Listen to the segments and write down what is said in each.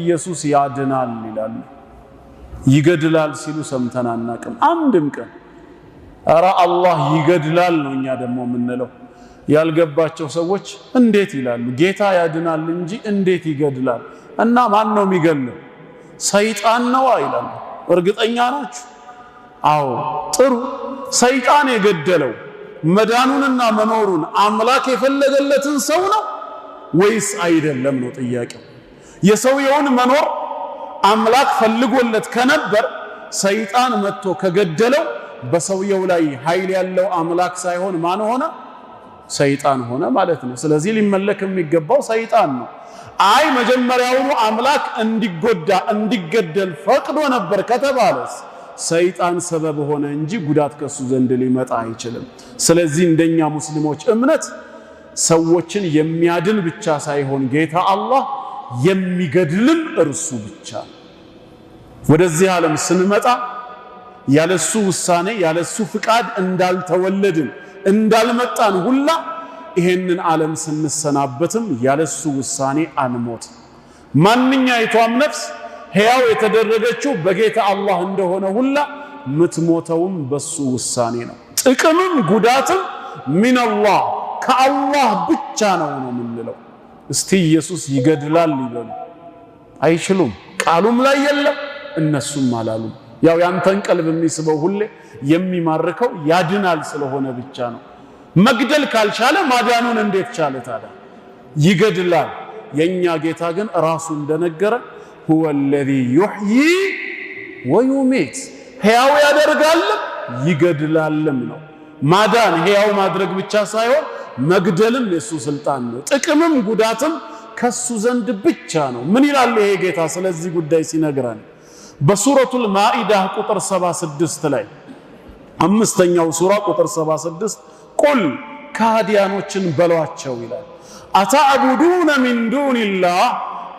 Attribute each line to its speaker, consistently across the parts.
Speaker 1: ኢየሱስ ያድናል ይላል። ይገድላል ሲሉ ሰምተን አናቅም አንድም ቀን። ኧረ አላህ ይገድላል ነው እኛ ደግሞ የምንለው። ያልገባቸው ሰዎች እንዴት ይላሉ? ጌታ ያድናል እንጂ እንዴት ይገድላል? እና ማን ነው የሚገድለው? ሰይጣን ነው ይላሉ። እርግጠኛ ናችሁ? አዎ ጥሩ። ሰይጣን የገደለው መዳኑንና መኖሩን አምላክ የፈለገለትን ሰው ነው ወይስ አይደለም ነው ጥያቄው። የሰውየውን መኖር አምላክ ፈልጎለት ከነበር ሰይጣን መጥቶ ከገደለው በሰውየው ላይ ኃይል ያለው አምላክ ሳይሆን ማን ሆነ? ሰይጣን ሆነ ማለት ነው። ስለዚህ ሊመለክ የሚገባው ሰይጣን ነው። አይ መጀመሪያውኑ አምላክ እንዲጎዳ እንዲገደል ፈቅዶ ነበር ከተባለስ ሰይጣን ሰበብ ሆነ እንጂ ጉዳት ከሱ ዘንድ ሊመጣ አይችልም። ስለዚህ እንደኛ ሙስሊሞች እምነት ሰዎችን የሚያድን ብቻ ሳይሆን ጌታ አላህ የሚገድልም እርሱ ብቻ። ወደዚህ ዓለም ስንመጣ ያለሱ ውሳኔ ያለሱ ፍቃድ እንዳልተወለድን እንዳልመጣን ሁላ ይሄንን ዓለም ስንሰናበትም ያለሱ ውሳኔ አንሞት። ማንኛይቷም ነፍስ ሕያው የተደረገችው በጌታ አላህ እንደሆነ ሁላ ምትሞተውም በሱ ውሳኔ ነው። ጥቅምም ጉዳትም ሚነላህ ከአላህ ብቻ ነው የምንለው። እስቲ ኢየሱስ ይገድላል ይበሉ። አይችሉም። ቃሉም ላይ የለም እነሱም አላሉም። ያው ያንተን ቀልብ የሚስበው ሁሌ የሚማርከው ያድናል ስለሆነ ብቻ ነው። መግደል ካልቻለ ማዳኑን እንዴት ቻለ ታዲያ? ይገድላል። የኛ ጌታ ግን ራሱ እንደነገረ هو الذي يحيي ويميت ሕያው ያደርጋል ይገድላልም ነው። ማዳን ሕያው ማድረግ ብቻ ሳይሆን መግደልም የሱ ስልጣን ነው። ጥቅምም ጉዳትም ከሱ ዘንድ ብቻ ነው። ምን ይላል ይሄ ጌታ ስለዚህ ጉዳይ ሲነግረን? በሱረቱል ማኢዳ ቁጥር 76 ላይ አምስተኛው ሱራ ቁጥር 76 ቁል ካዲያኖችን በሏቸው ይላል። አተዕቡዱነ ሚን ዱኒላህ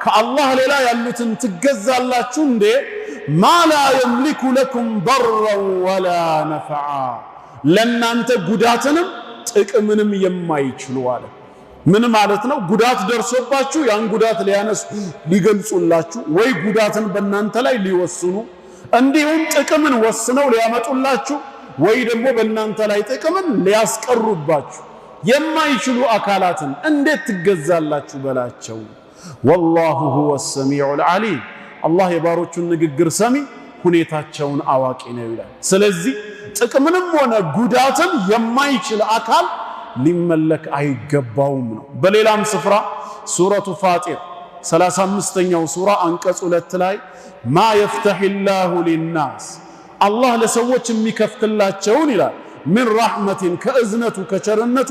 Speaker 1: ከአላህ ሌላ ያሉትን ትገዛላችሁ እንዴ? ማላ የምሊኩ ለኩም በረን ወላ ነፍዓ ለናንተ ጉዳትንም ጥቅምንም የማይችሉ አለ። ምን ማለት ነው? ጉዳት ደርሶባችሁ ያን ጉዳት ሊያነሱ ሊገልጹላችሁ ወይ ጉዳትን በእናንተ ላይ ሊወስኑ እንዲሁም ጥቅምን ወስነው ሊያመጡላችሁ ወይ ደግሞ በእናንተ ላይ ጥቅምን ሊያስቀሩባችሁ የማይችሉ አካላትን እንዴት ትገዛላችሁ በላቸው። ወላሁ ሁወ ሰሚዑል ዓሊም አላህ የባሮቹን ንግግር ሰሚ ሁኔታቸውን አዋቂ ነው ይላል። ስለዚህ ጥቅምንም ሆነ ጉዳትን የማይችል አካል ሊመለክ አይገባውም ነው። በሌላም ስፍራ ሱረቱ ፋጢር 35ኛው ሱራ አንቀጽ 2 ላይ ማ የፍተሂላሁ ሊናስ አላህ ለሰዎች የሚከፍትላቸውን ይላል ምን ረሕመቲን ከእዝነቱ ከቸርነቱ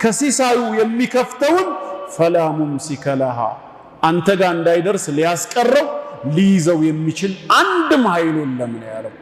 Speaker 1: ከሲሳዩ የሚከፍተውን ፈላ ሙምሲከ ለሃ አንተ ጋር እንዳይደርስ ሊያስቀረው ሊይዘው የሚችል አንድም ኃይል የለም ነው ያለው።